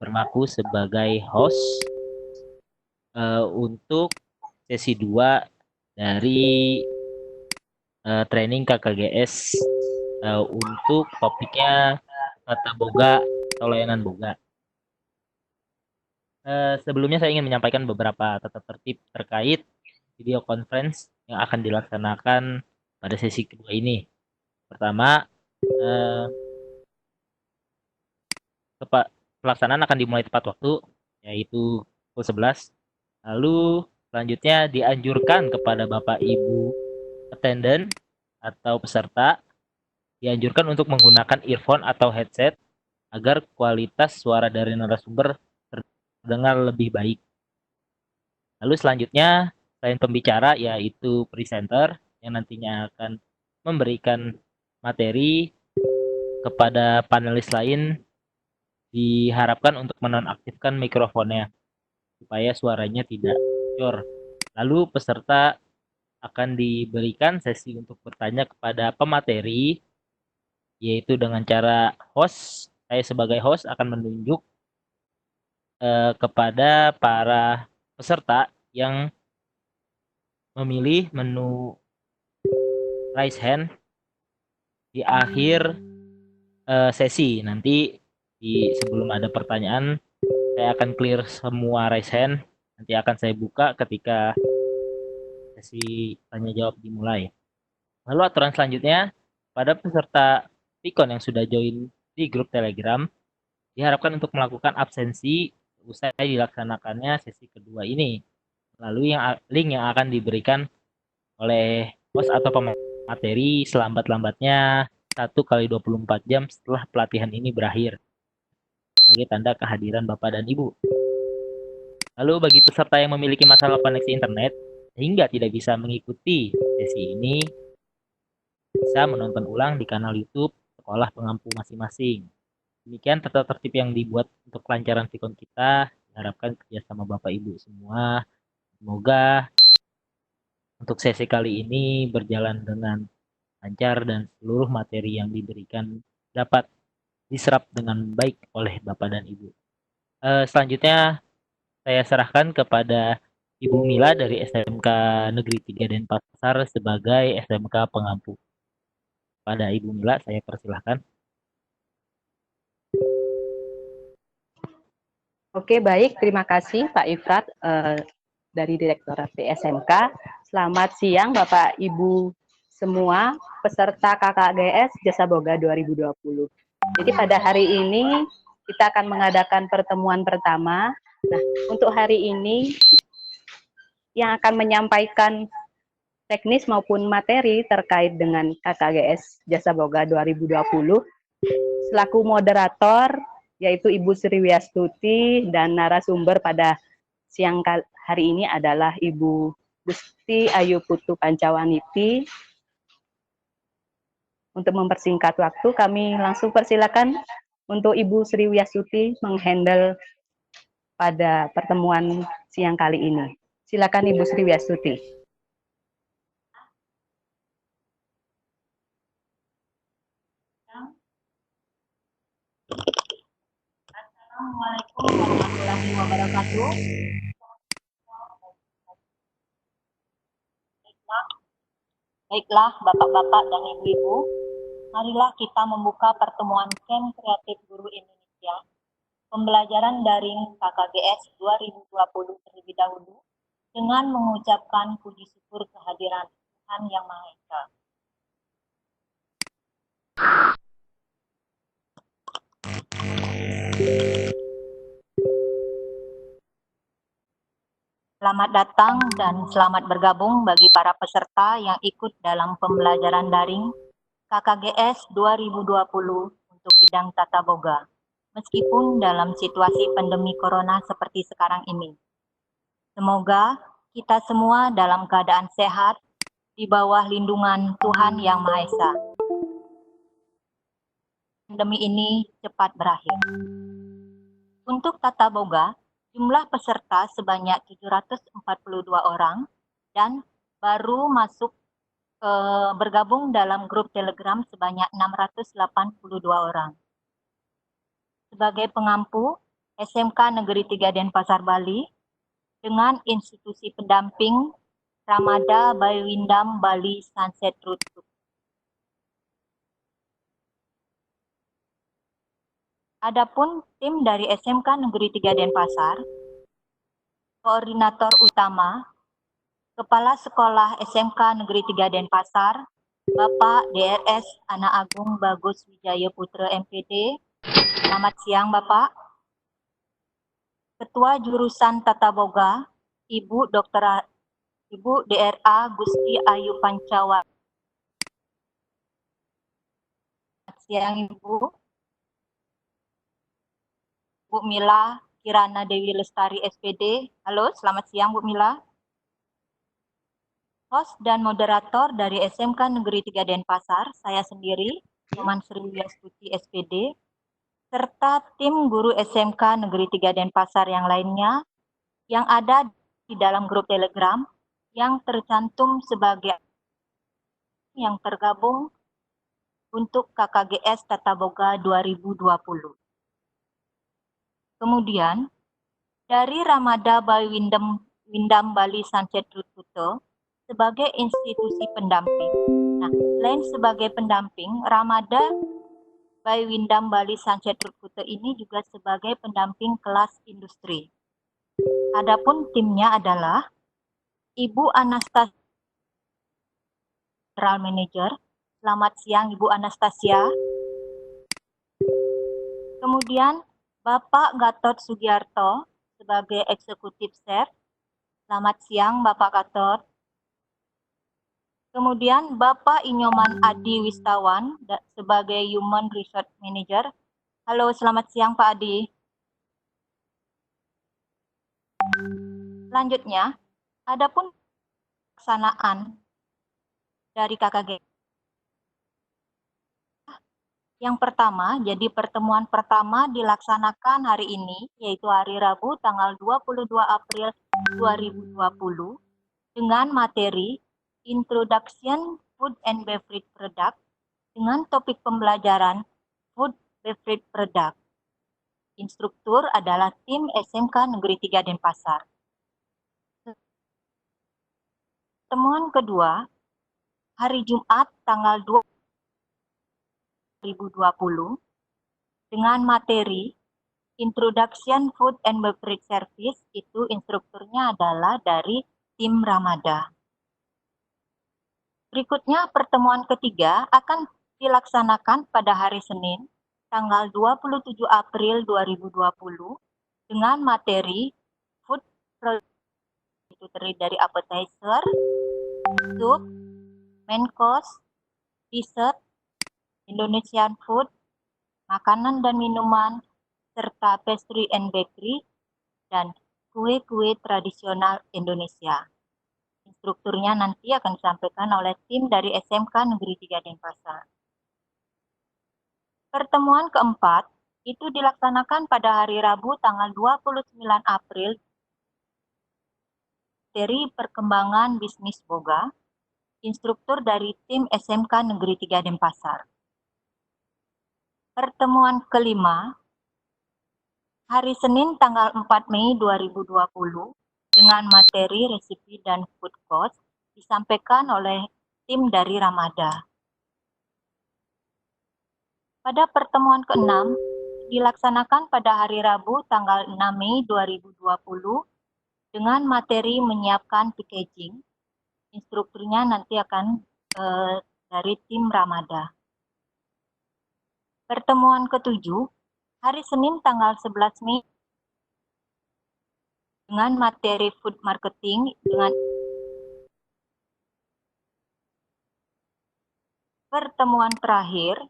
berlaku sebagai host untuk sesi 2 dari training KKGS untuk topiknya tata boga atau layanan boga. Sebelumnya saya ingin menyampaikan beberapa tata tertib terkait video conference yang akan dilaksanakan pada sesi kedua ini. Pertama, eh, pelaksanaan akan dimulai tepat waktu, yaitu pukul 11. Lalu selanjutnya dianjurkan kepada Bapak Ibu attendant atau peserta dianjurkan untuk menggunakan earphone atau headset agar kualitas suara dari narasumber terdengar lebih baik. Lalu selanjutnya, selain pembicara yaitu presenter yang nantinya akan memberikan materi kepada panelis lain diharapkan untuk menonaktifkan mikrofonnya supaya suaranya tidak bocor. Lalu peserta akan diberikan sesi untuk bertanya kepada pemateri, yaitu dengan cara host, saya sebagai host akan menunjuk kepada para peserta yang memilih menu raise hand di akhir sesi. Nanti sebelum ada pertanyaan, saya akan clear semua raise hand. Nanti akan saya buka ketika sesi tanya jawab dimulai. Lalu aturan selanjutnya, pada peserta Vicon yang sudah join di grup Telegram, diharapkan untuk melakukan absensi usai dilaksanakannya sesi kedua ini. Lalu link yang akan diberikan oleh host atau pemateri selambat-lambatnya 1 kali 24 jam setelah pelatihan ini berakhir sebagai tanda kehadiran Bapak dan Ibu. Lalu bagi peserta yang memiliki masalah koneksi internet sehingga tidak bisa mengikuti sesi ini, bisa menonton ulang di kanal YouTube sekolah pengampu masing-masing. Demikian tata tertib yang dibuat untuk kelancaran Vicon kita. Diharapkan kerjasama Bapak Ibu semua. Semoga untuk sesi kali ini berjalan dengan lancar dan seluruh materi yang diberikan dapat diserap dengan baik oleh Bapak dan Ibu. Selanjutnya saya serahkan kepada Ibu Mila dari SMK Negeri 3 Denpasar sebagai SMK pengampu. Pada Ibu Mila saya persilahkan. Oke, baik. Terima kasih Pak Ifrat dari Direktorat PSMK. Selamat siang Bapak Ibu semua peserta KKGS Jasa Boga 2020. Jadi pada hari ini kita akan mengadakan pertemuan pertama. Nah, untuk hari ini yang akan menyampaikan teknis maupun materi terkait dengan KKGS Jasa Boga 2020 selaku moderator yaitu Ibu Sri Wiastuti dan narasumber pada siang hari ini adalah Ibu Gusti Ayu Putu Pancawaniti. Untuk mempersingkat waktu, kami langsung persilakan untuk Ibu Sri Wiastuti menghandle pada pertemuan siang kali ini. Silakan Ibu Sri Wiastuti. Assalamualaikum warahmatullahi wabarakatuh. Baiklah, Bapak-Bapak dan Ibu-Ibu, marilah kita membuka pertemuan Camp Kreatif Guru Indonesia, pembelajaran daring KKGS 2020 terlebih dahulu, dengan mengucapkan puji syukur kehadiran Tuhan Yang Maha Esa. Selamat datang dan selamat bergabung bagi para peserta yang ikut dalam pembelajaran daring KKGS 2020 untuk bidang tata boga, meskipun dalam situasi pandemi corona seperti sekarang ini. Semoga kita semua dalam keadaan sehat di bawah lindungan Tuhan Yang Maha Esa. Pandemi ini cepat berakhir. Untuk tata boga, jumlah peserta sebanyak 742 orang dan baru masuk bergabung dalam grup Telegram sebanyak 682 orang. Sebagai pengampu, SMK Negeri 3 Denpasar, Bali, dengan institusi pendamping Ramada by Windam Bali Sunset Route. Adapun tim dari SMK Negeri 3 Denpasar, koordinator utama, Kepala Sekolah SMK Negeri 3 Denpasar, Bapak DRS Ana Agung Bagus Wijaya Putra MPD. Selamat siang Bapak. Ketua Jurusan Tata Boga, Ibu DRA Gusti Ayu Pancawa. Selamat siang Ibu. Bu Mila Kirana Dewi Lestari SPD. Halo, selamat siang Bu Mila. Host dan moderator dari SMK Negeri 3 Denpasar, saya sendiri, Numan Sri Wiastuti SPD, serta tim guru SMK Negeri 3 Denpasar yang lainnya yang ada di dalam grup Telegram yang tercantum sebagai yang tergabung untuk KKGS Tata Boga 2020. Kemudian, dari Ramada by Windam Bali Sunset Route Kuto sebagai institusi pendamping. Nah, selain sebagai pendamping, Ramada by Windam Bali Sunset Route Kuto ini juga sebagai pendamping kelas industri. Adapun timnya adalah Ibu Anastasia, General Manager. Selamat siang Ibu Anastasia. Kemudian Bapak Gatot Sugiarto sebagai Eksekutif Chef. Selamat siang Bapak Gatot. Kemudian Bapak Inyoman Adi Wistawan sebagai Human Resource Manager. Halo, selamat siang Pak Adi. Selanjutnya, adapun pelaksanaan dari KKG. Yang pertama, jadi pertemuan pertama dilaksanakan hari ini, yaitu hari Rabu tanggal 22 April 2020, dengan materi Introduction Food and Beverage Product dengan topik pembelajaran Food Beverage Product. Instruktur adalah tim SMK Negeri 3 Denpasar. Pertemuan kedua, hari Jumat tanggal 2020 dengan materi Introduction Food and Beverage Service, itu instrukturnya adalah dari tim Ramada. Berikutnya pertemuan ketiga akan dilaksanakan pada hari Senin tanggal 27 April 2020 dengan materi Food Product, itu terdiri dari appetizer, soup, main course, dessert, Indonesian food, makanan dan minuman, serta pastry and bakery, dan kue-kue tradisional Indonesia. Instrukturnya nanti akan disampaikan oleh tim dari SMK Negeri 3 Denpasar. Pertemuan keempat itu dilaksanakan pada hari Rabu tanggal 29 April dari perkembangan bisnis boga, instruktur dari tim SMK Negeri 3 Denpasar. Pertemuan kelima, hari Senin tanggal 4 Mei 2020 dengan materi resipi dan food cost disampaikan oleh tim dari Ramada. Pada pertemuan ke-6 dilaksanakan pada hari Rabu tanggal 6 Mei 2020 dengan materi menyiapkan packaging. Instrukturnya nanti akan dari tim Ramada. Pertemuan ke-7, hari Senin tanggal 11 Mei dengan materi food marketing dengan pertemuan terakhir.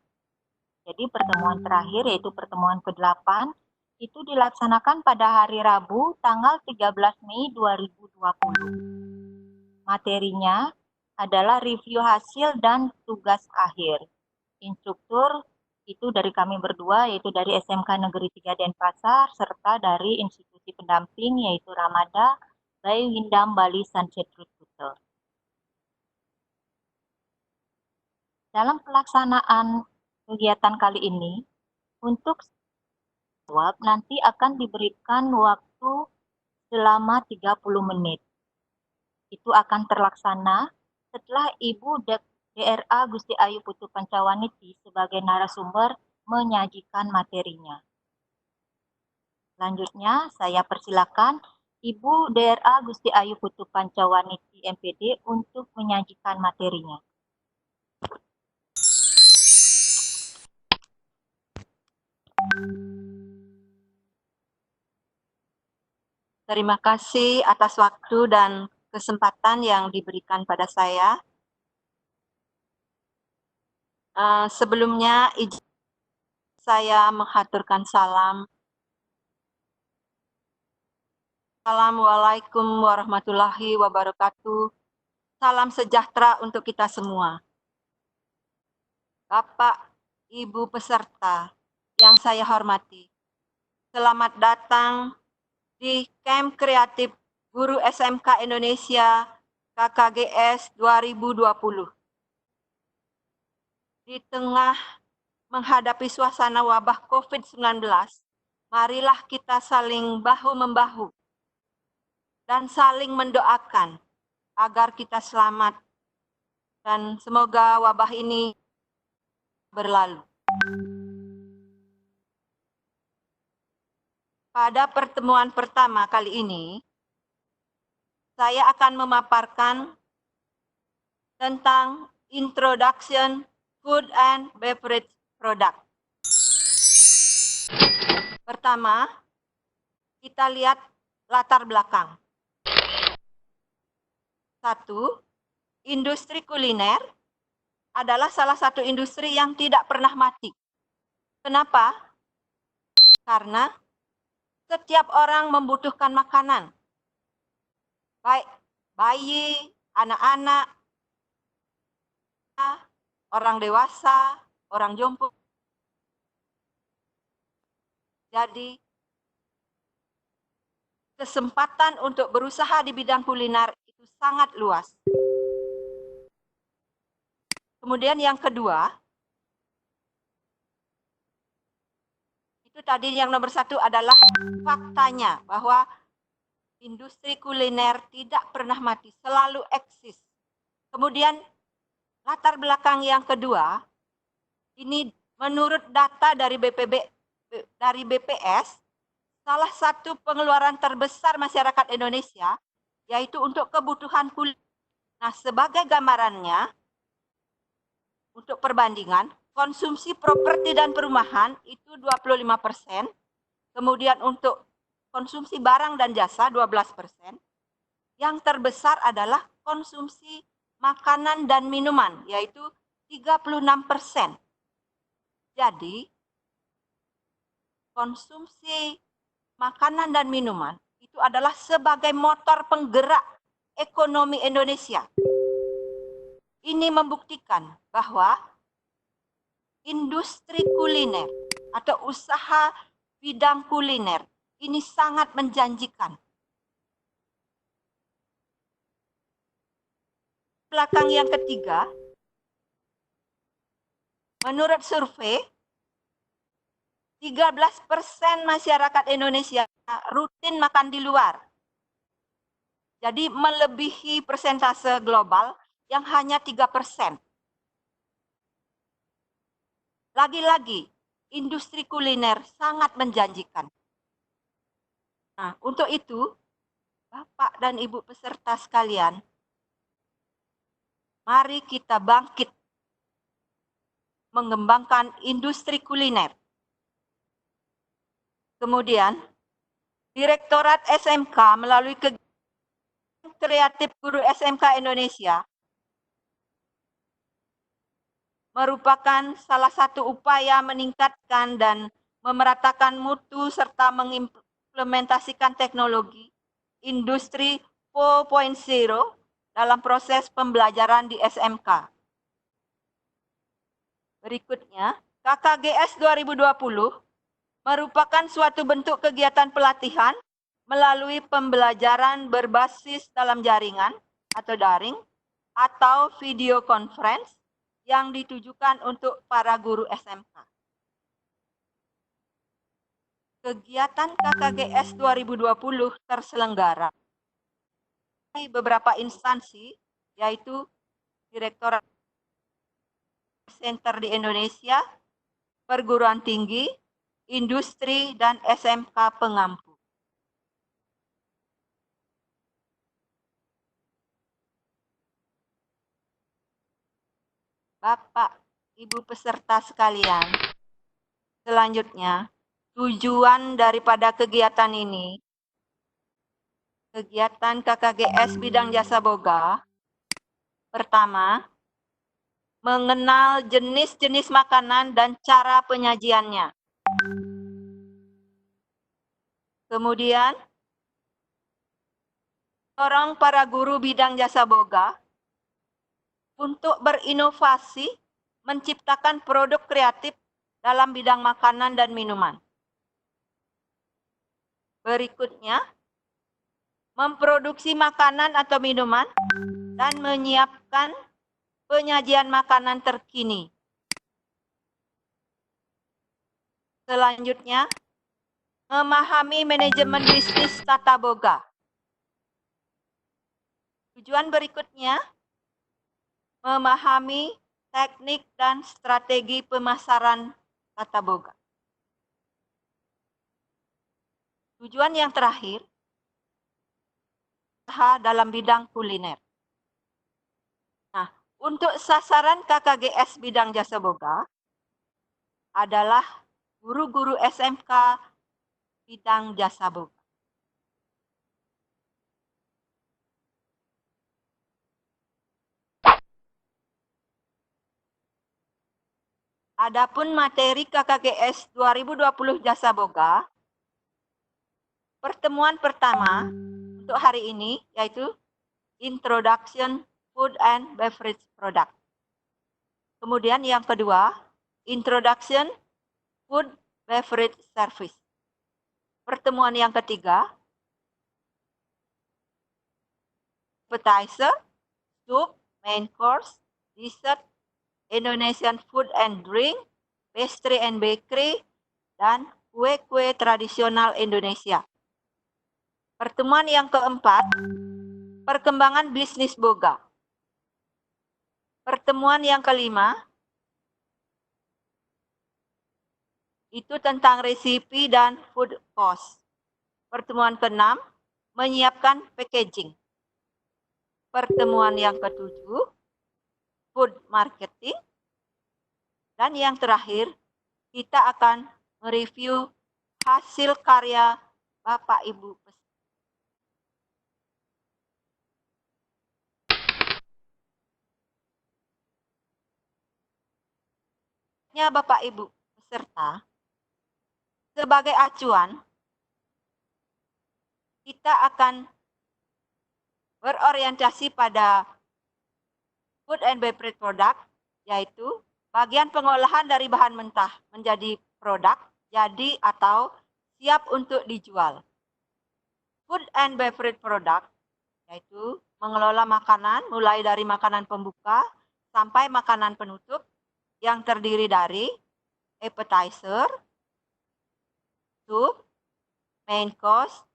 Jadi pertemuan terakhir yaitu pertemuan ke-8 itu dilaksanakan pada hari Rabu tanggal 13 Mei 2020. Materinya adalah review hasil dan tugas akhir. Instruktur itu dari kami berdua, yaitu dari SMK Negeri 3 Denpasar, serta dari institusi pendamping, yaitu Ramada by Windam Bali Sunset Route Kuto. Dalam pelaksanaan kegiatan kali ini, untuk jawab nanti akan diberikan waktu selama 30 menit. Itu akan terlaksana setelah Ibu DRA Gusti Ayu Putu Pancawaniti sebagai narasumber menyajikan materinya. Selanjutnya, saya persilakan Ibu DRA Gusti Ayu Putu Pancawaniti MPD untuk menyajikan materinya. Terima kasih atas waktu dan kesempatan yang diberikan pada saya. Sebelumnya, saya mengaturkan salam. Assalamualaikum warahmatullahi wabarakatuh. Salam sejahtera untuk kita semua. Bapak, Ibu peserta yang saya hormati, selamat datang di Camp Kreatif Guru SMK Indonesia KKGS 2020. Di tengah menghadapi suasana wabah COVID-19, marilah kita saling bahu-membahu dan saling mendoakan agar kita selamat dan semoga wabah ini berlalu. Pada pertemuan pertama kali ini, saya akan memaparkan tentang Introduction Food and Beverage Product. Pertama, kita lihat latar belakang. 1. Industri kuliner adalah salah satu industri yang tidak pernah mati. Kenapa? Karena setiap orang membutuhkan makanan. Baik bayi, anak-anak, orang dewasa, orang jompo. Jadi, kesempatan untuk berusaha di bidang kuliner itu sangat luas. Kemudian yang kedua, itu tadi yang nomor 1 adalah faktanya bahwa industri kuliner tidak pernah mati, selalu eksis. Kemudian latar belakang yang kedua, ini menurut data dari BPS, salah satu pengeluaran terbesar masyarakat Indonesia yaitu untuk kebutuhan kuliner. Nah, sebagai gambarannya, untuk perbandingan, konsumsi properti dan perumahan itu 25%, kemudian untuk konsumsi barang dan jasa 12%, yang terbesar adalah konsumsi makanan dan minuman, yaitu 36%. Jadi, konsumsi makanan dan minuman itu adalah sebagai motor penggerak ekonomi Indonesia. Ini membuktikan bahwa industri kuliner atau usaha bidang kuliner ini sangat menjanjikan. Belakang yang ketiga, menurut survei, 13% masyarakat Indonesia rutin makan di luar. Jadi melebihi persentase global yang hanya 3%. Lagi-lagi, industri kuliner sangat menjanjikan. Nah, untuk itu, Bapak dan Ibu peserta sekalian, mari kita bangkit mengembangkan industri kuliner. Kemudian, Direktorat SMK melalui kegiatan Kreatif Guru SMK Indonesia merupakan salah satu upaya meningkatkan dan memeratakan mutu serta mengimplementasikan teknologi industri 4.0 dalam proses pembelajaran di SMK. Berikutnya, KKGS 2020 merupakan suatu bentuk kegiatan pelatihan melalui pembelajaran berbasis dalam jaringan atau daring atau video conference yang ditujukan untuk para guru SMK. Kegiatan KKGS 2020 terselenggara di beberapa instansi, yaitu Direktorat Center di Indonesia, perguruan tinggi, industri, dan SMK pengampu. Bapak, Ibu peserta sekalian, selanjutnya, tujuan daripada kegiatan ini, kegiatan KKGS bidang jasa boga, pertama, mengenal jenis-jenis makanan dan cara penyajiannya. Kemudian, dorong para guru bidang jasa boga untuk berinovasi menciptakan produk kreatif dalam bidang makanan dan minuman. Berikutnya, memproduksi makanan atau minuman dan menyiapkan penyajian makanan terkini. Selanjutnya, memahami manajemen bisnis tata boga. Tujuan berikutnya, memahami teknik dan strategi pemasaran tata boga. Tujuan yang terakhir, usaha dalam bidang kuliner. Nah, untuk sasaran KKGS bidang jasa boga adalah guru-guru SMK bidang jasa boga. Adapun materi KKGS 2020 jasa boga, pertemuan pertama untuk hari ini yaitu Introduction Food and Beverage Product. Kemudian yang kedua, Introduction Food Beverage Service. Pertemuan yang ketiga, appetizer, soup, main course, dessert, Indonesian food and drink, pastry and bakery, dan kue-kue tradisional Indonesia. Pertemuan yang keempat, perkembangan bisnis boga. Pertemuan yang kelima, itu tentang resipi dan food cost. Pertemuan keenam, menyiapkan packaging. Pertemuan yang ketujuh, food marketing. Dan yang terakhir, kita akan mereview hasil karya Bapak Ibu. Bapak Ibu peserta, sebagai acuan, kita akan berorientasi pada food and beverage product, yaitu bagian pengolahan dari bahan mentah menjadi produk, jadi atau siap untuk dijual. Food and beverage product, yaitu mengelola makanan mulai dari makanan pembuka sampai makanan penutup yang terdiri dari appetizer, soup, main course,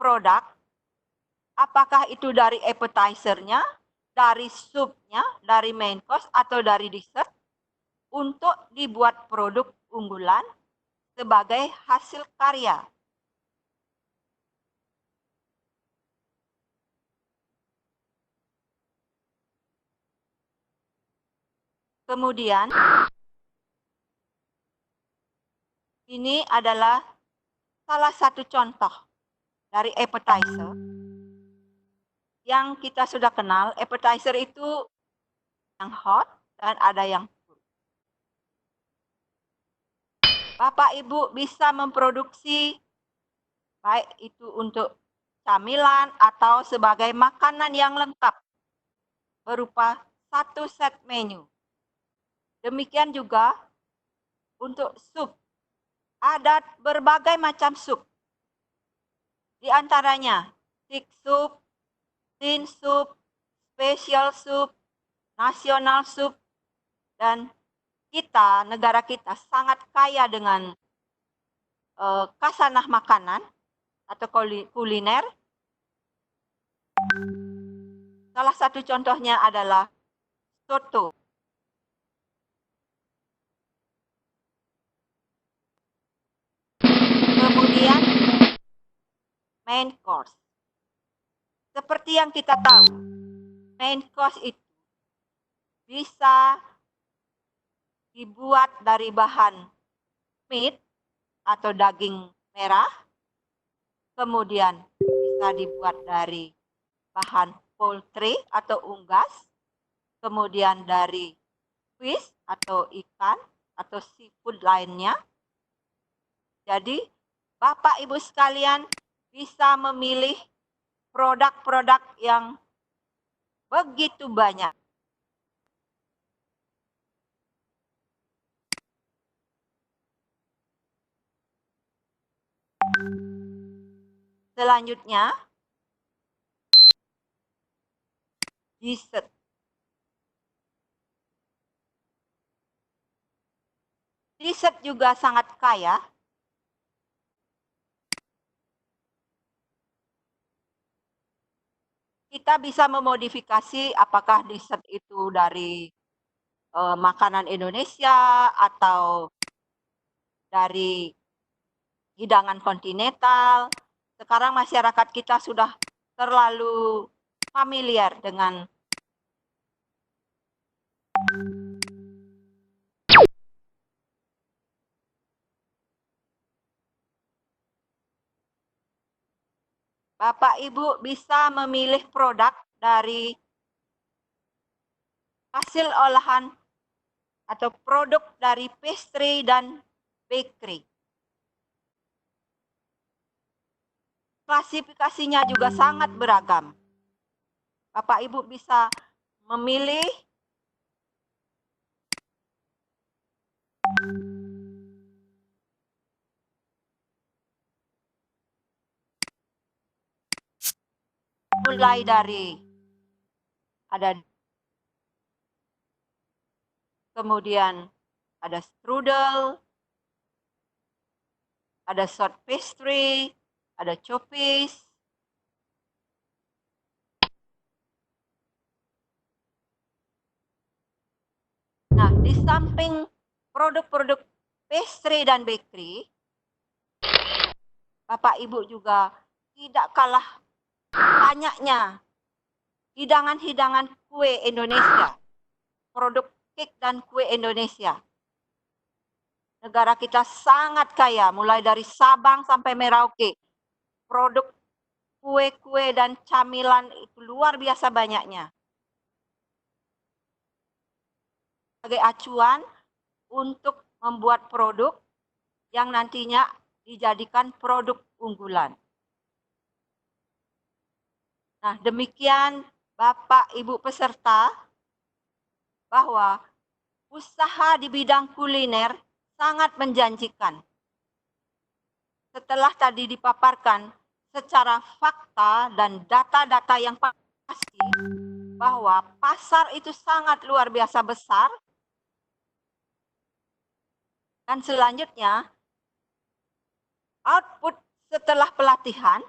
produk, apakah itu dari appetizer-nya, dari supnya, dari main course, atau dari dessert, untuk dibuat produk unggulan sebagai hasil karya. Kemudian, ini adalah salah satu contoh dari appetizer yang kita sudah kenal. Appetizer itu yang hot dan ada yang cool. Bapak Ibu bisa memproduksi baik itu untuk camilan atau sebagai makanan yang lengkap berupa satu set menu. Demikian juga untuk sup. Ada berbagai macam sup. Di antaranya thick soup, thin soup, special soup, national soup, dan kita, negara kita sangat kaya dengan kasanah makanan atau kuliner. Salah satu contohnya adalah soto. Kemudian main course. Seperti yang kita tahu, main course itu bisa dibuat dari bahan meat atau daging merah, kemudian bisa dibuat dari bahan poultry atau unggas, kemudian dari fish atau ikan atau seafood lainnya. Jadi, Bapak Ibu sekalian bisa memilih produk-produk yang begitu banyak. Selanjutnya, dessert. Dessert juga sangat kaya. Kita bisa memodifikasi apakah dessert itu dari makanan Indonesia atau dari hidangan kontinental. Sekarang masyarakat kita sudah terlalu familiar dengan Bapak Ibu bisa memilih produk dari hasil olahan atau produk dari pastry dan bakery. Klasifikasinya juga sangat beragam. Bapak Ibu bisa memilih mulai dari ada kemudian ada strudel, ada short pastry, ada choppies. Nah, di samping produk-produk pastry dan bakery, Bapak Ibu juga tidak kalah banyaknya hidangan-hidangan kue Indonesia, produk cake dan kue Indonesia. Negara kita sangat kaya, mulai dari Sabang sampai Merauke. Produk kue-kue dan camilan itu luar biasa banyaknya. Sebagai acuan untuk membuat produk yang nantinya dijadikan produk unggulan. Nah, demikian Bapak Ibu peserta, bahwa usaha di bidang kuliner sangat menjanjikan. Setelah tadi dipaparkan secara fakta dan data-data yang pasti bahwa pasar itu sangat luar biasa besar, dan selanjutnya output setelah pelatihan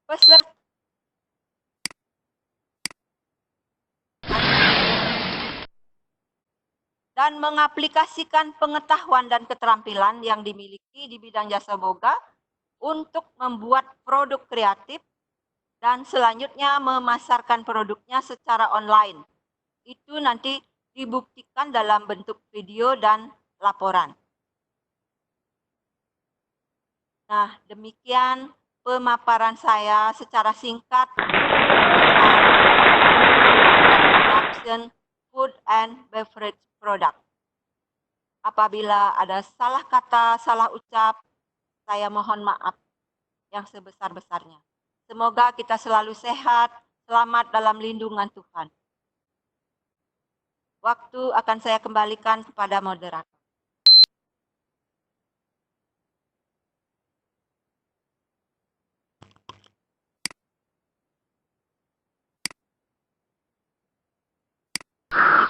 peserta dan mengaplikasikan pengetahuan dan keterampilan yang dimiliki di bidang jasa boga untuk membuat produk kreatif dan selanjutnya memasarkan produknya secara online. Itu nanti dibuktikan dalam bentuk video dan laporan. Nah, demikian pemaparan saya secara singkat tentang production food and beverage product. Apabila ada salah kata, salah ucap, saya mohon maaf yang sebesar-besarnya. Semoga kita selalu sehat, selamat dalam lindungan Tuhan. Waktu akan saya kembalikan kepada moderator.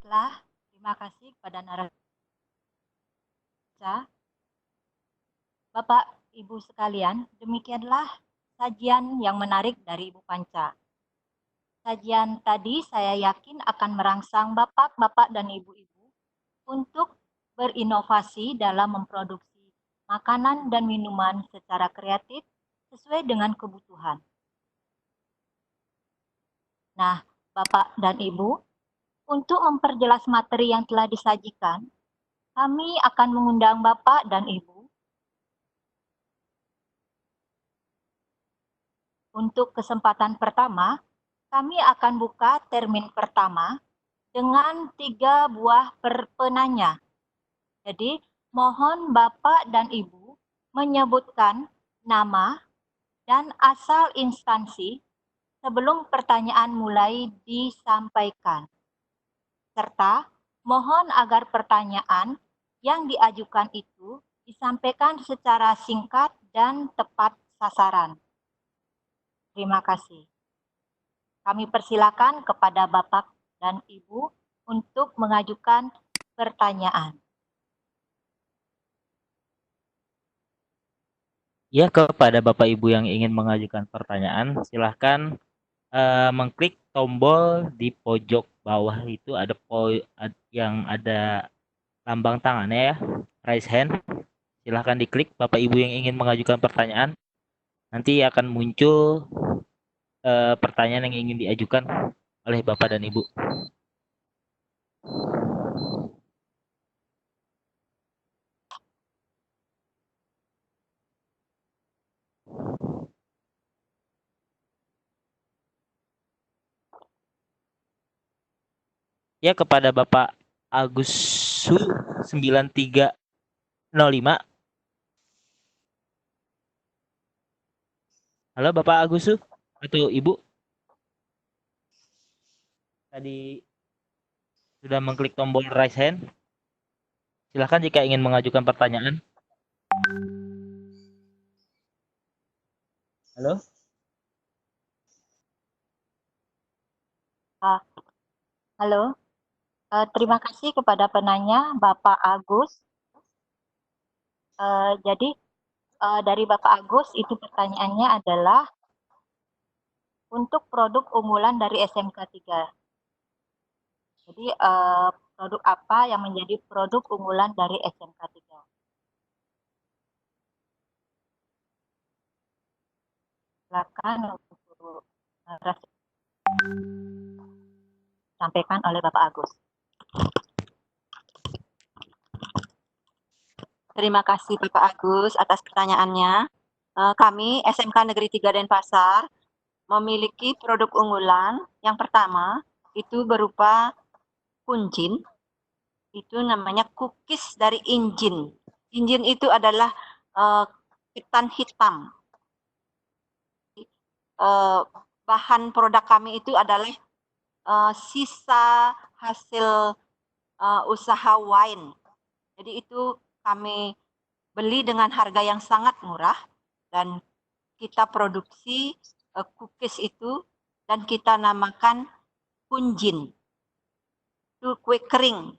Baiklah, terima kasih kepada narasumber. Bapak, Ibu sekalian, demikianlah sajian yang menarik dari Ibu Panca. Sajian tadi saya yakin akan merangsang bapak-bapak dan ibu-ibu untuk berinovasi dalam memproduksi makanan dan minuman secara kreatif sesuai dengan kebutuhan. Nah, Bapak dan Ibu, untuk memperjelas materi yang telah disajikan, kami akan mengundang Bapak dan Ibu untuk kesempatan pertama. Kami akan buka termin pertama dengan 3 buah penanya. Jadi, mohon Bapak dan Ibu menyebutkan nama dan asal instansi sebelum pertanyaan mulai disampaikan. Serta mohon agar pertanyaan yang diajukan itu disampaikan secara singkat dan tepat sasaran. Terima kasih. Kami persilakan kepada Bapak dan Ibu untuk mengajukan pertanyaan. Ya, kepada Bapak Ibu yang ingin mengajukan pertanyaan, silahkan mengklik tombol di pojok bawah itu ada yang ada lambang tangannya ya, raise hand. Silahkan diklik Bapak Ibu yang ingin mengajukan pertanyaan. Nanti akan muncul pertanyaan yang ingin diajukan oleh Bapak dan Ibu. Ya, kepada Bapak Agus Su 9305. Halo Bapak Agus Su atau Ibu? Tadi sudah mengklik tombol raise hand. Silahkan jika ingin mengajukan pertanyaan. Halo? Halo, terima kasih kepada penanya Bapak Agus. Jadi dari Bapak Agus itu pertanyaannya adalah untuk produk unggulan dari SMK 3. Jadi produk apa yang menjadi produk unggulan dari SMK 3? Silakan untuk sampaikan oleh Bapak Agus. Terima kasih Bapak Agus atas pertanyaannya. Kami SMK Negeri 3 Denpasar memiliki produk unggulan. Yang pertama itu berupa kunjin, itu namanya cookies dari Injin. Injin itu adalah ketan hitam. Bahan produk kami itu adalah sisa hasil usaha wine. Jadi itu kami beli dengan harga yang sangat murah dan kita produksi cookies itu dan kita namakan kunjin. Itu kue kering.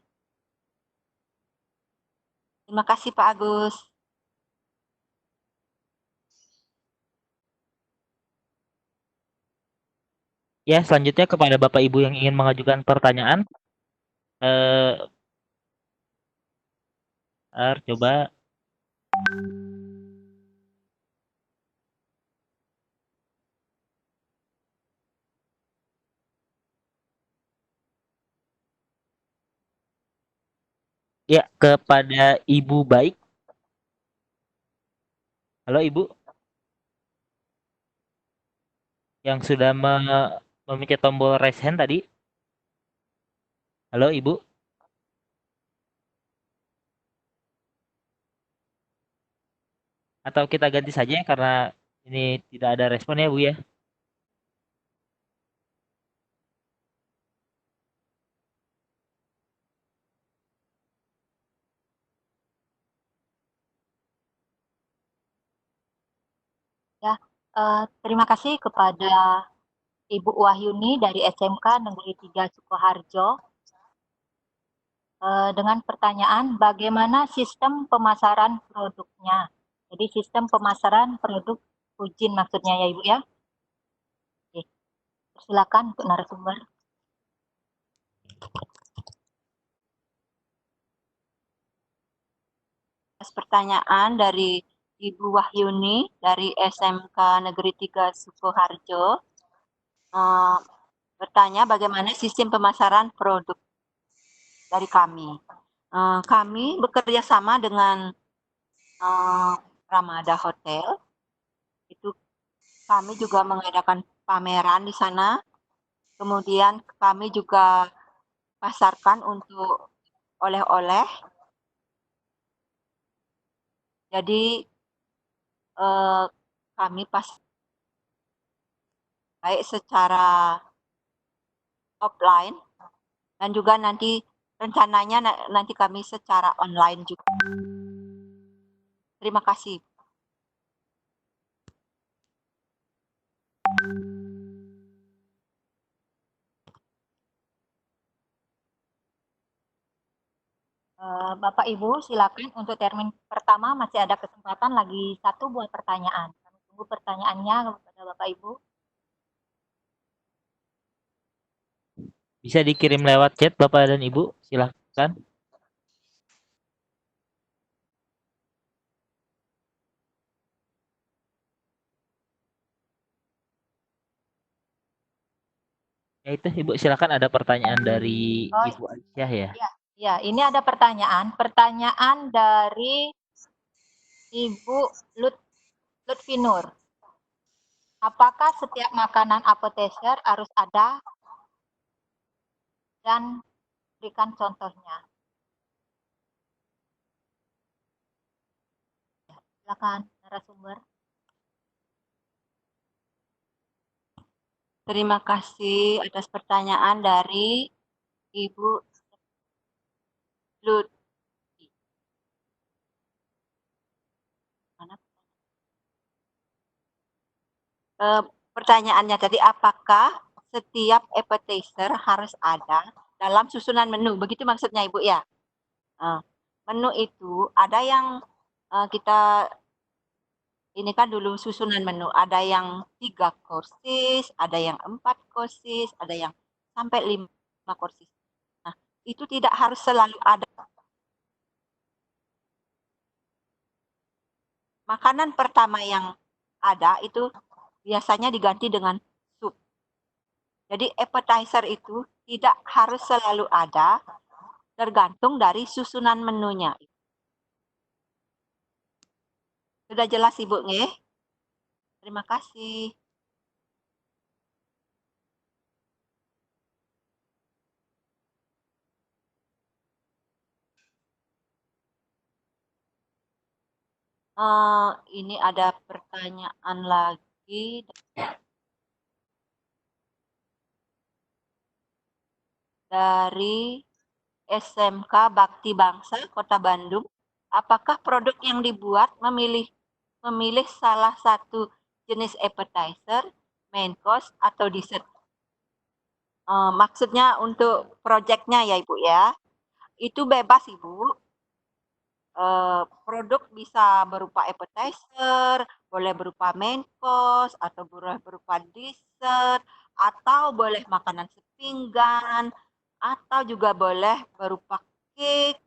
Terima kasih Pak Agus. Ya, selanjutnya kepada Bapak Ibu yang ingin mengajukan pertanyaan. Coba. Ya, kepada Ibu Baik. Halo Ibu. Yang sudah memencet tombol raise hand tadi. Halo Ibu. Atau kita ganti saja karena ini tidak ada respon ya Bu ya. Ya, terima kasih kepada Ibu Wahyuni dari SMK Negeri 3 Sukoharjo. dengan pertanyaan bagaimana sistem pemasaran produknya. Jadi sistem pemasaran produk Fujin maksudnya ya Ibu ya. Oke, silakan untuk narasumber. Pertanyaan dari Ibu Wahyuni dari SMK Negeri 3 Sukoharjo. Bertanya bagaimana sistem pemasaran produk dari kami. Kami bekerja sama dengan Ramada Hotel. Itu kami juga mengadakan pameran di sana. Kemudian kami juga pasarkan untuk oleh-oleh. Jadi kami baik secara offline dan juga nanti rencananya nanti kami secara online juga. Terima kasih. Bapak Ibu silakan untuk termin pertama masih ada kesempatan lagi 1 buah pertanyaan. Kami tunggu pertanyaannya kepada Bapak Ibu. Bisa dikirim lewat chat Bapak dan Ibu, silahkan. Ya itu Ibu silakan, ada pertanyaan dari Ibu Aisyah ya. Ya, ini ada pertanyaan. Pertanyaan dari Ibu Lutfinur. Apakah setiap makanan appetizer harus ada dan berikan contohnya? Silakan narasumber. Terima kasih atas pertanyaan dari Ibu Lut. Pertanyaannya tadi, apakah setiap appetizer harus ada dalam susunan menu? Begitu maksudnya Ibu ya? Menu itu ada yang kita ini kan dulu susunan menu, ada yang 3 courses, ada yang 4 courses, ada yang sampai 5 courses. Nah, itu tidak harus selalu ada. Makanan pertama yang ada itu biasanya diganti dengan sup. Jadi appetizer itu tidak harus selalu ada, tergantung dari susunan menunya. Sudah jelas Ibu nggih? Terima kasih. Ini ada pertanyaan lagi dari SMK Bakti Bangsa Kota Bandung. Apakah produk yang dibuat memilih salah satu jenis appetizer, main course, atau dessert? Maksudnya untuk proyeknya ya Ibu ya. Itu bebas Ibu. Produk bisa berupa appetizer, boleh berupa main course, atau boleh berupa dessert, atau boleh makanan sepinggan, atau juga boleh berupa cake,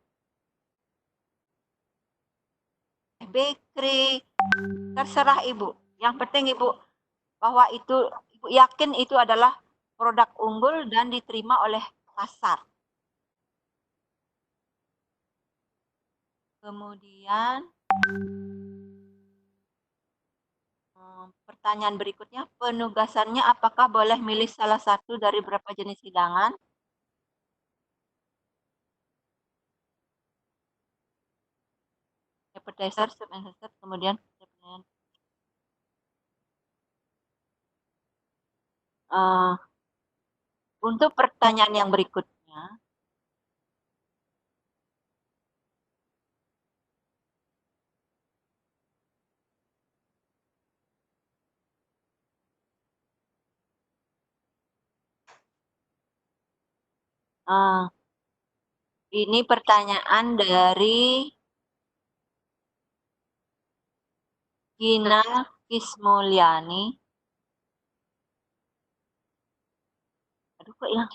bakery, terserah Ibu. Yang penting Ibu bahwa itu Ibu yakin itu adalah produk unggul dan diterima oleh pasar. Kemudian pertanyaan berikutnya, penugasannya apakah boleh milih salah satu dari berapa jenis hidangan? Appetizer, soup and dessert, kemudian untuk pertanyaan yang berikutnya, Ini pertanyaan dari Gina Kismulyani. Aduh, kok hilang?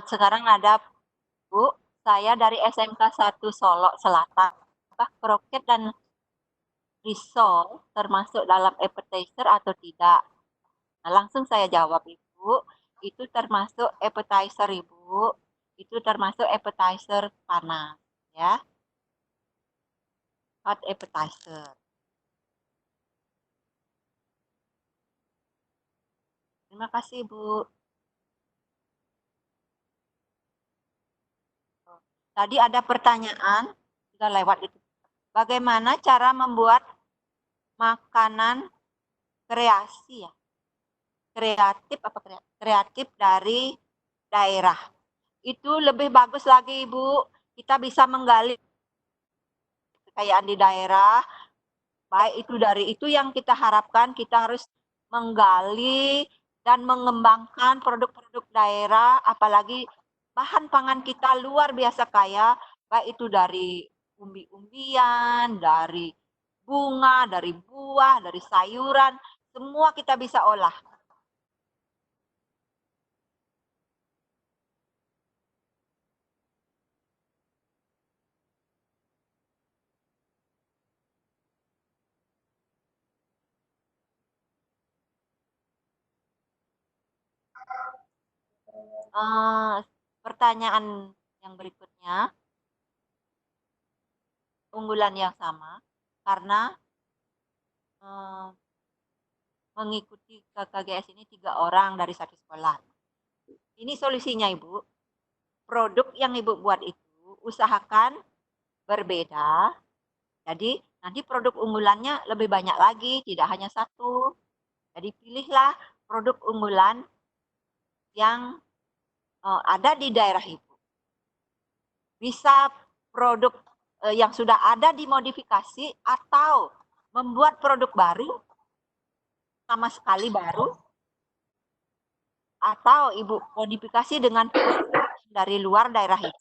Sekarang ada Bu, saya dari SMK 1 Solo Selatan. Apakah kroket dan risol termasuk dalam appetizer atau tidak? Nah, langsung saya jawab Ibu, itu termasuk appetizer Ibu, itu termasuk appetizer panas ya, hot appetizer. Terima kasih Bu. Tadi ada pertanyaan, sudah lewat itu. Bagaimana cara membuat makanan kreasi ya? Kreatif apa kreatif dari daerah? Itu lebih bagus lagi Ibu. Kita bisa menggali kekayaan di daerah. Baik itu dari itu yang kita harapkan, kita harus menggali dan mengembangkan produk-produk daerah, apalagi bahan pangan kita luar biasa kaya, baik itu dari umbi-umbian, dari bunga, dari buah, dari sayuran, semua kita bisa olah. Pertanyaan yang berikutnya, unggulan yang sama, karena mengikuti KKGS ini 3 orang dari satu sekolah. Ini solusinya Ibu, produk yang Ibu buat itu usahakan berbeda, jadi nanti produk unggulannya lebih banyak lagi, tidak hanya satu. Jadi pilihlah produk unggulan yang ada di daerah Ibu. Bisa produk yang sudah ada dimodifikasi atau membuat produk baru, sama sekali baru, atau Ibu modifikasi dengan dari luar daerah Ibu.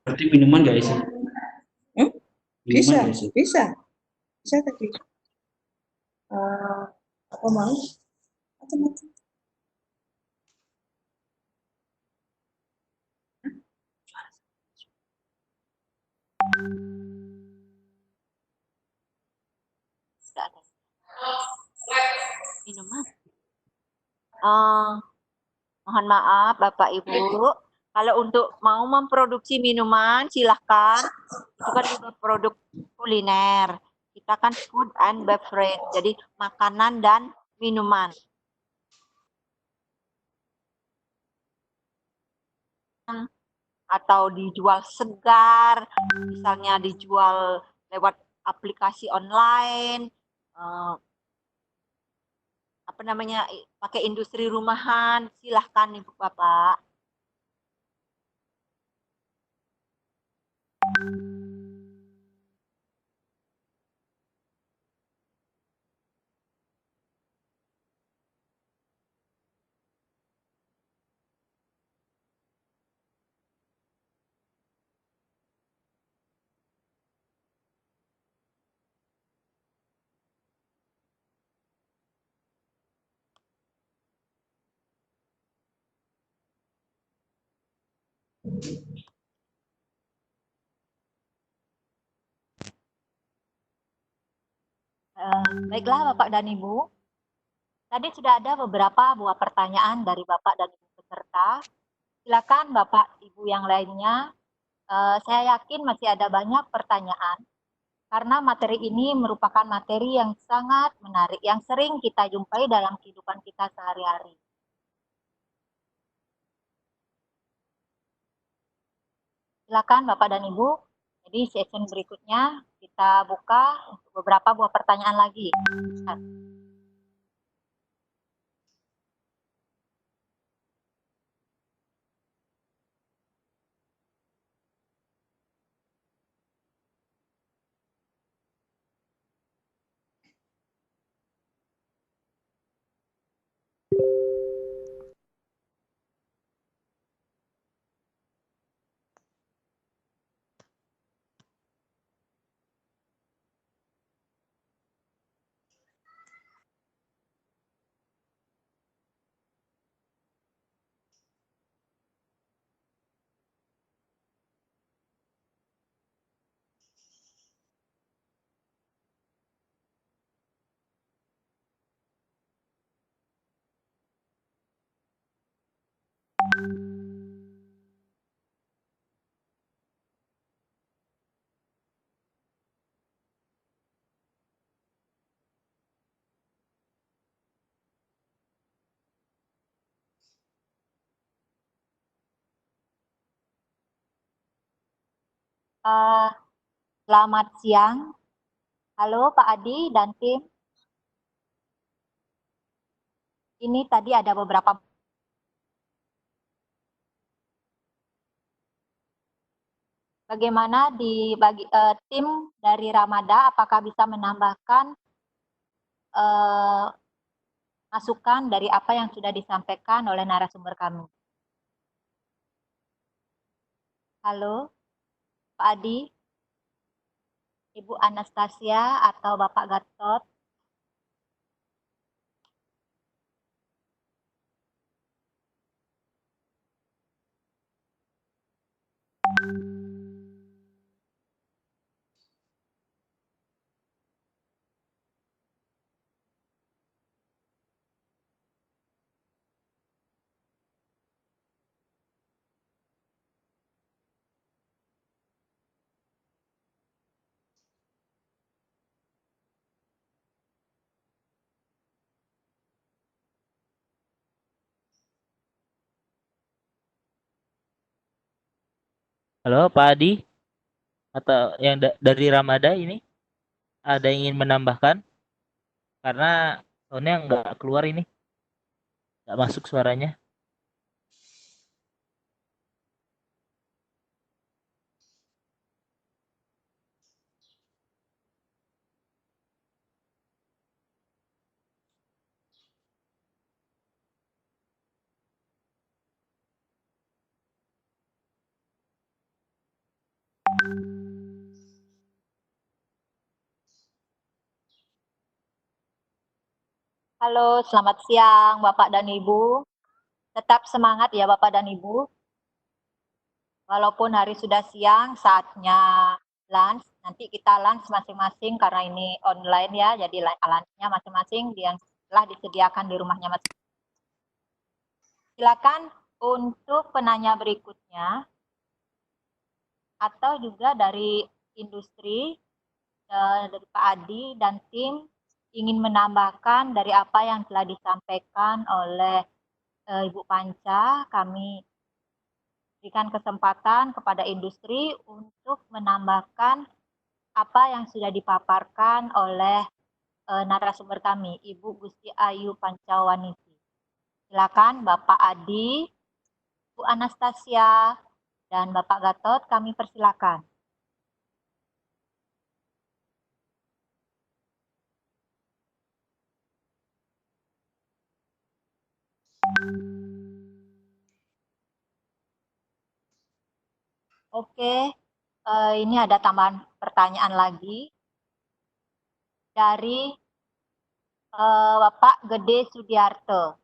Berarti minuman nggak isi? Bisa, Minuman nggak isi? bisa tadi. Apa mau? Macam-macam. Tidak ada. Minuman. Mohon maaf Bapak Ibu, kalau untuk mau memproduksi minuman silahkan, itu kan juga produk kuliner. Kita kan food and beverage, jadi makanan dan minuman. Atau dijual segar, misalnya dijual lewat aplikasi online, apa namanya, pakai industri rumahan, silahkan Ibu Bapak. Baiklah Bapak dan Ibu, tadi sudah ada beberapa buah pertanyaan dari Bapak dan Ibu peserta. Silakan Bapak Ibu yang lainnya, saya yakin masih ada banyak pertanyaan, karena materi ini merupakan materi yang sangat menarik, yang sering kita jumpai dalam kehidupan kita sehari-hari. Silakan Bapak dan Ibu, jadi session berikutnya kita buka untuk beberapa buah pertanyaan lagi. Selamat siang. Halo Pak Adi dan tim. Ini tadi ada beberapa bagaimana tim dari Ramada apakah bisa menambahkan masukan dari apa yang sudah disampaikan oleh narasumber kami. Halo Pak Adi, Ibu Anastasia atau Bapak Gatot. Halo Pak Adi atau yang dari Ramada ini ada yang ingin menambahkan karena soalnya nggak keluar ini, nggak masuk suaranya. Halo, selamat siang Bapak dan Ibu. Tetap semangat ya Bapak dan Ibu. Walaupun hari sudah siang, saatnya lunch. Nanti kita lunch masing-masing karena ini online ya, jadi lunchnya masing-masing yang telah disediakan di rumahnya masing-masing. Silakan untuk penanya berikutnya atau juga dari industri, dari Pak Adi dan tim ingin menambahkan dari apa yang telah disampaikan oleh Ibu Panca. Kami berikan kesempatan kepada industri untuk menambahkan apa yang sudah dipaparkan oleh narasumber kami, Ibu Gusti Ayu Pancawaniti. Silakan Bapak Adi, Bu Anastasia, dan Bapak Gatot, kami persilakan. Oke, ini ada tambahan pertanyaan lagi dari Bapak Gede Sudiarto.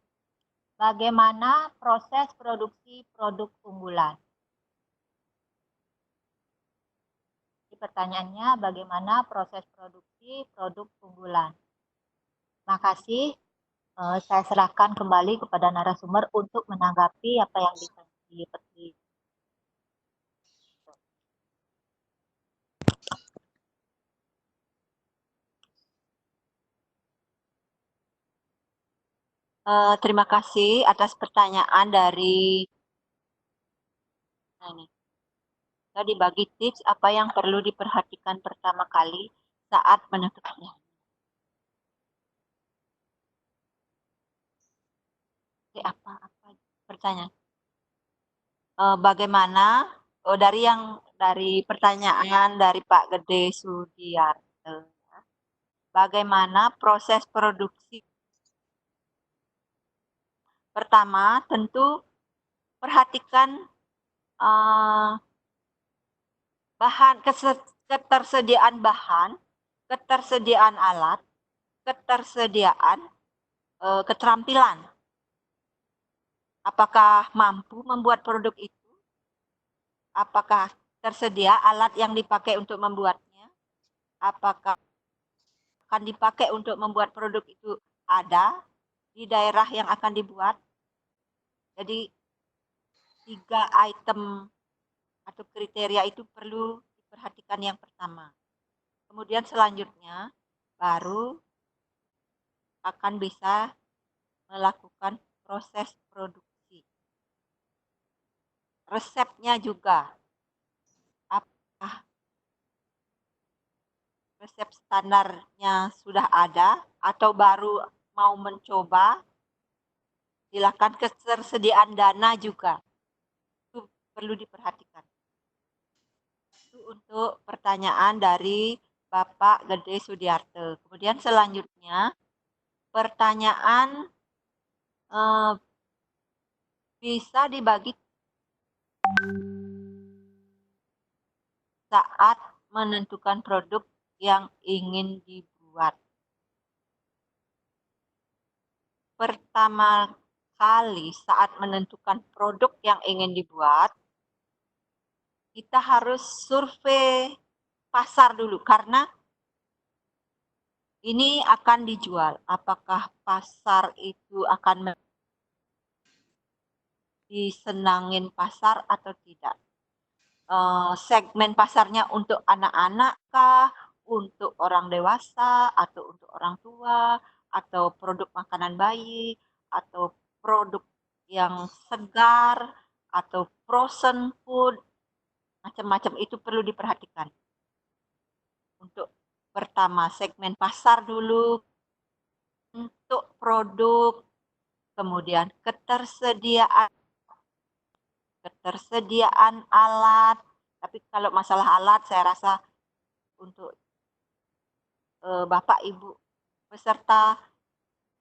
Bagaimana proses produksi produk unggulan? Pertanyaannya, bagaimana proses produksi produk unggulan? Terima kasih. Saya serahkan kembali kepada narasumber untuk menanggapi apa yang dipetik. Terima kasih atas pertanyaan dari ini. Tadi bagi tips apa yang perlu diperhatikan pertama kali saat menentukannya. Apa pertanyaan? Bagaimana dari pertanyaan dari Pak Gede Sudiarto, bagaimana proses produksi? Pertama, tentu perhatikan ketersediaan bahan, ketersediaan alat, ketersediaan keterampilan. Apakah mampu membuat produk itu? Apakah tersedia alat yang dipakai untuk membuatnya? Apakah akan dipakai untuk membuat produk itu ada di daerah yang akan dibuat? Jadi 3 item atau kriteria itu perlu diperhatikan yang pertama. Kemudian selanjutnya baru akan bisa melakukan proses produksi. Resepnya juga. Apakah resep standarnya sudah ada atau baru mau mencoba, silakan. Ketersediaan dana juga itu perlu diperhatikan. Itu untuk pertanyaan dari Bapak Gede Sudiarte. Kemudian selanjutnya pertanyaan bisa dibagi saat menentukan produk yang ingin dibuat. Pertama kali saat menentukan produk yang ingin dibuat, kita harus survei pasar dulu karena ini akan dijual. Apakah pasar itu akan disenangin pasar atau tidak? Segmen pasarnya untuk anak-anak kah, untuk orang dewasa, atau untuk orang tua, atau produk makanan bayi, atau produk yang segar, atau frozen food, macam-macam itu perlu diperhatikan. Untuk pertama, segmen pasar dulu, untuk produk, kemudian ketersediaan alat. Tapi kalau masalah alat, saya rasa untuk Bapak Ibu peserta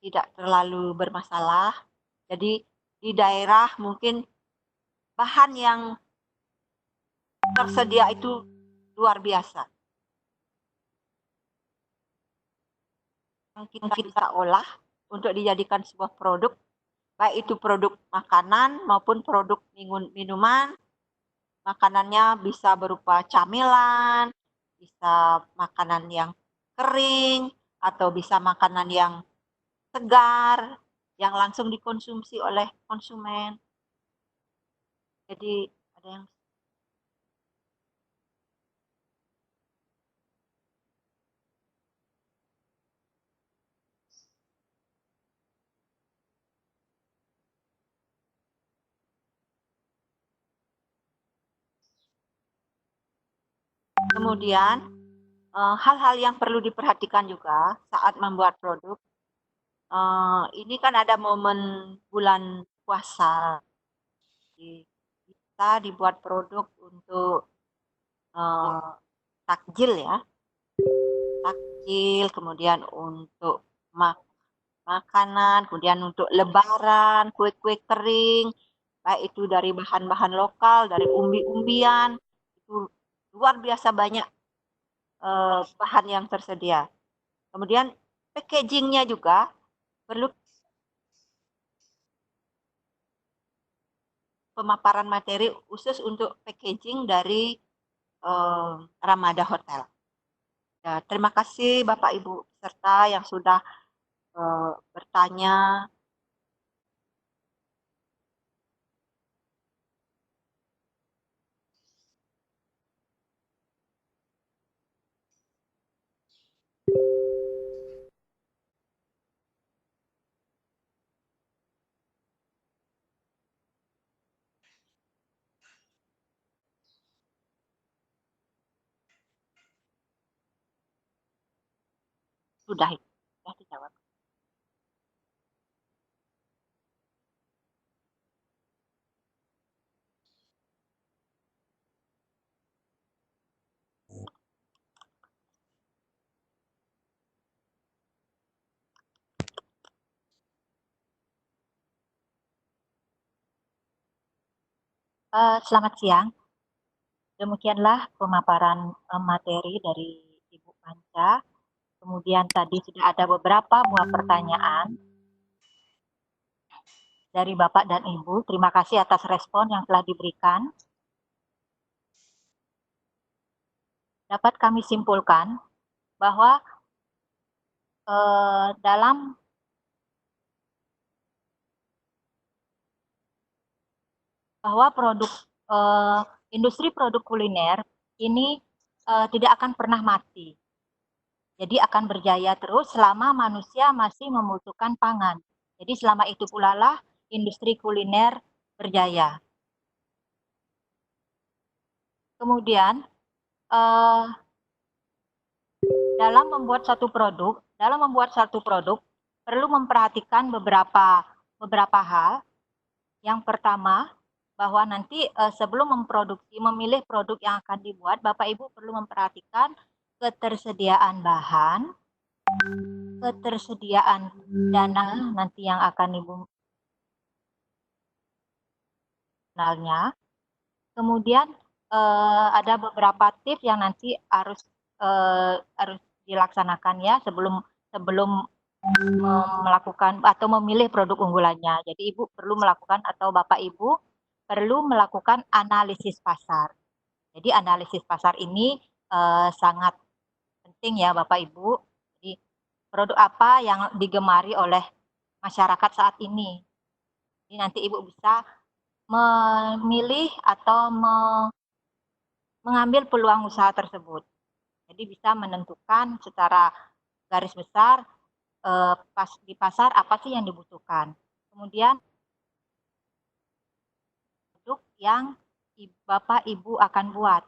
tidak terlalu bermasalah. Jadi di daerah mungkin bahan yang tersedia itu luar biasa. Yang kita olah untuk dijadikan sebuah produk, baik itu produk makanan maupun produk minuman. Makanannya bisa berupa camilan, bisa makanan yang kering, atau bisa makanan yang segar, yang langsung dikonsumsi oleh konsumen. Jadi ada yang kemudian hal-hal yang perlu diperhatikan juga saat membuat produk. Ini kan ada momen bulan puasa. Kita dibuat produk untuk takjil ya. Takjil, kemudian untuk makanan, kemudian untuk lebaran, kue-kue kering, baik itu dari bahan-bahan lokal, dari umbi-umbian, itu luar biasa banyak bahan yang tersedia. Kemudian packagingnya juga perlu pemaparan materi khusus untuk packaging dari Ramada Hotel. Ya, terima kasih Bapak Ibu peserta yang sudah bertanya. Sudah dijawab. Selamat siang. Demikianlah pemaparan materi dari Ibu Panca. Kemudian tadi sudah ada beberapa buah pertanyaan dari Bapak dan Ibu. Terima kasih atas respon yang telah diberikan. Dapat kami simpulkan bahwa dalam produk industri produk kuliner ini tidak akan pernah mati. Jadi akan berjaya terus selama manusia masih membutuhkan pangan. Jadi selama itu pula lah industri kuliner berjaya. Kemudian dalam membuat satu produk perlu memperhatikan beberapa hal. Yang pertama, bahwa nanti sebelum memilih produk yang akan dibuat, Bapak Ibu perlu memperhatikan ketersediaan bahan, ketersediaan dana nanti yang akan Ibu kenalnya. Kemudian ada beberapa tips yang nanti harus dilaksanakan ya sebelum melakukan atau memilih produk unggulannya. Jadi Ibu perlu melakukan atau Bapak Ibu perlu melakukan analisis pasar. Jadi analisis pasar ini sangat penting ya Bapak Ibu. Jadi produk apa yang digemari oleh masyarakat saat ini. Jadi nanti Ibu bisa memilih atau mengambil peluang usaha tersebut. Jadi bisa menentukan secara garis besar di pasar apa sih yang dibutuhkan. Kemudian produk yang Bapak Ibu akan buat.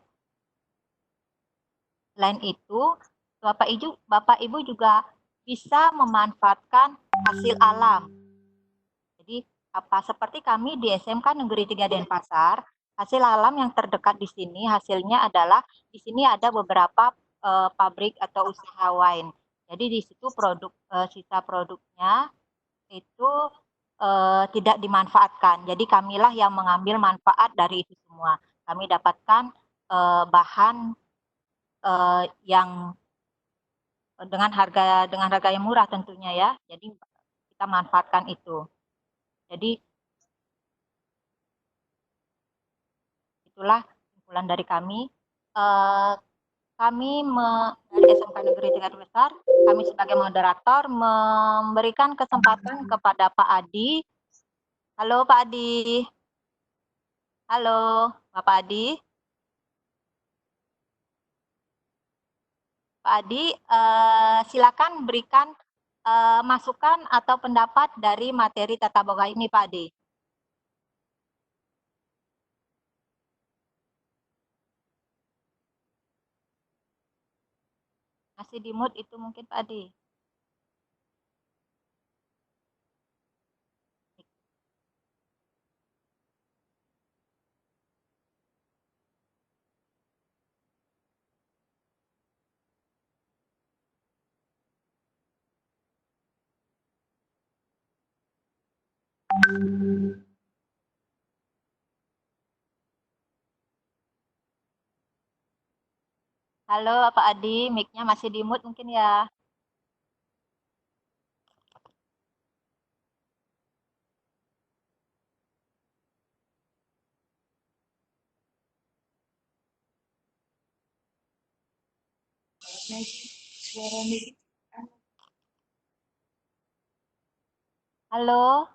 Selain itu, Bapak Ibu juga bisa memanfaatkan hasil alam. Jadi seperti kami di SMK Negeri 3 Denpasar, hasil alam yang terdekat di sini hasilnya adalah di sini ada beberapa pabrik atau usaha wine. Jadi di situ sisa produknya itu tidak dimanfaatkan. Jadi kamilah yang mengambil manfaat dari itu semua. Kami dapatkan bahan yang dengan harga yang murah tentunya ya. Jadi kita manfaatkan itu. Jadi itulah kesimpulan dari kami. Kami dari SMK Negeri 3 Denpasar, kami sebagai moderator memberikan kesempatan kepada Pak Adi. Halo Pak Adi. Halo Bapak Adi. Pak Adi, silakan berikan masukan atau pendapat dari materi tata boga ini, Pak Adi. Masih di mute itu mungkin Pak Adi. Halo Pak Adi, mic-nya masih di mute mungkin ya. Suara mic. Halo.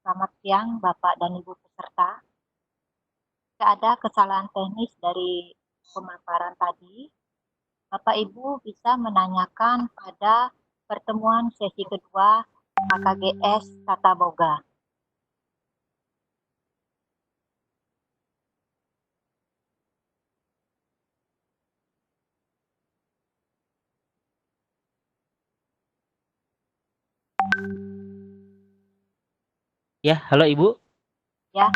Selamat siang Bapak dan Ibu peserta. Jika ada kesalahan teknis dari pemaparan tadi, Bapak Ibu bisa menanyakan pada pertemuan sesi kedua KKGS Tata Boga. Ya, halo Ibu. Ya.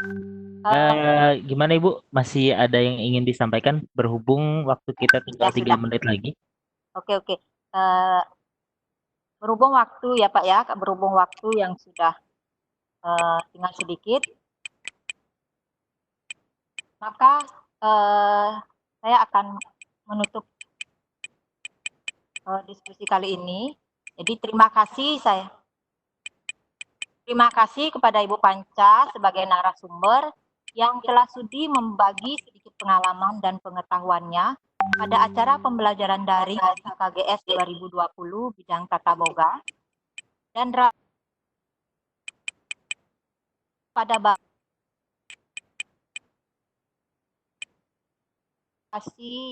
Gimana Ibu? Masih ada yang ingin disampaikan berhubung waktu kita tinggal 3 menit lagi? Oke. Berhubung waktu ya Pak ya, berhubung waktu yang sudah tinggal sedikit, maka saya akan menutup diskusi kali ini. Jadi terima kasih kepada Ibu Panca sebagai narasumber yang telah sudi membagi sedikit pengalaman dan pengetahuannya pada acara pembelajaran daring KKGS 2020 bidang tata boga dan pada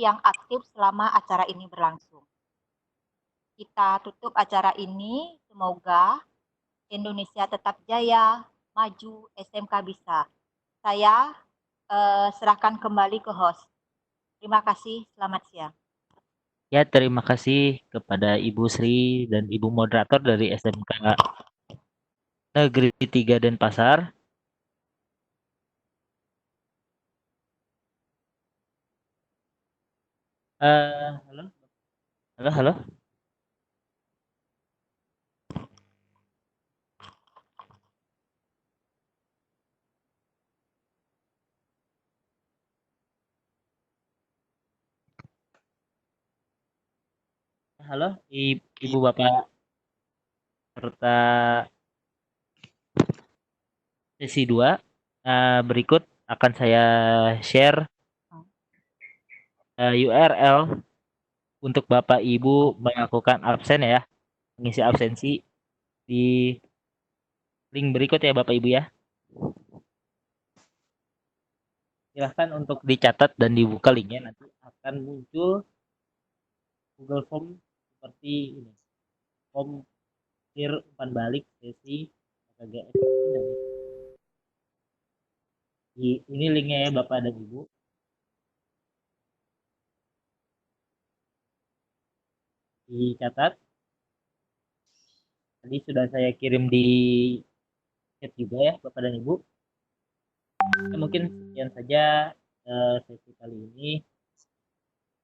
yang aktif selama acara ini berlangsung. Kita tutup acara ini, semoga Indonesia tetap jaya, maju, SMK bisa. Saya serahkan kembali ke host. Terima kasih, selamat siang. Ya, terima kasih kepada Ibu Sri dan Ibu moderator dari SMK Negeri 3 Denpasar. Halo, halo, halo. Halo, Ibu Bapak serta sesi 2. Berikut akan saya share URL untuk Bapak Ibu melakukan absen ya, mengisi absensi di link berikut ya Bapak Ibu ya. Silahkan untuk dicatat dan dibuka linknya, nanti akan muncul Google Form seperti ini. Form umpan balik sesi KKGS. Ini linknya ya Bapak dan Ibu. Dicatat. Tadi sudah saya kirim di chat juga ya Bapak dan Ibu. Mungkin sekian saja sesi kali ini.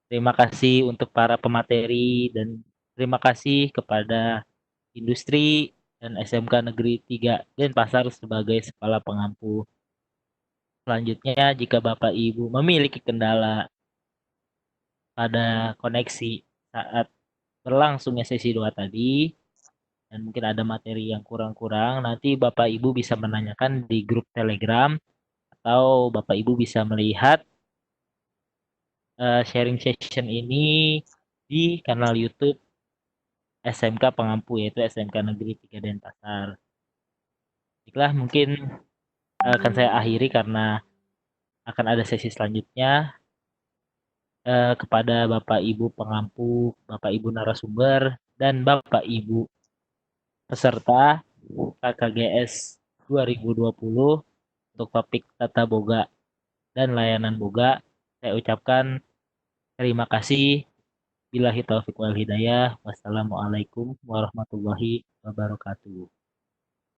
Terima kasih untuk para pemateri dan terima kasih kepada industri dan SMK Negeri 3 Denpasar sebagai kepala pengampu. Selanjutnya, jika Bapak Ibu memiliki kendala pada koneksi saat berlangsungnya sesi 2 tadi, dan mungkin ada materi yang kurang-kurang, nanti Bapak Ibu bisa menanyakan di grup Telegram, atau Bapak Ibu bisa melihat sharing session ini di kanal YouTube SMK Pengampu, yaitu SMK Negeri 3 Denpasar. Baiklah, mungkin akan saya akhiri karena akan ada sesi selanjutnya. Kepada Bapak Ibu pengampu, Bapak Ibu narasumber, dan Bapak Ibu peserta KKGS 2020 untuk topik tata boga dan layanan boga, saya ucapkan terima kasih. Billahi taufiq wal hidayah. Wassalamualaikum warahmatullahi wabarakatuh.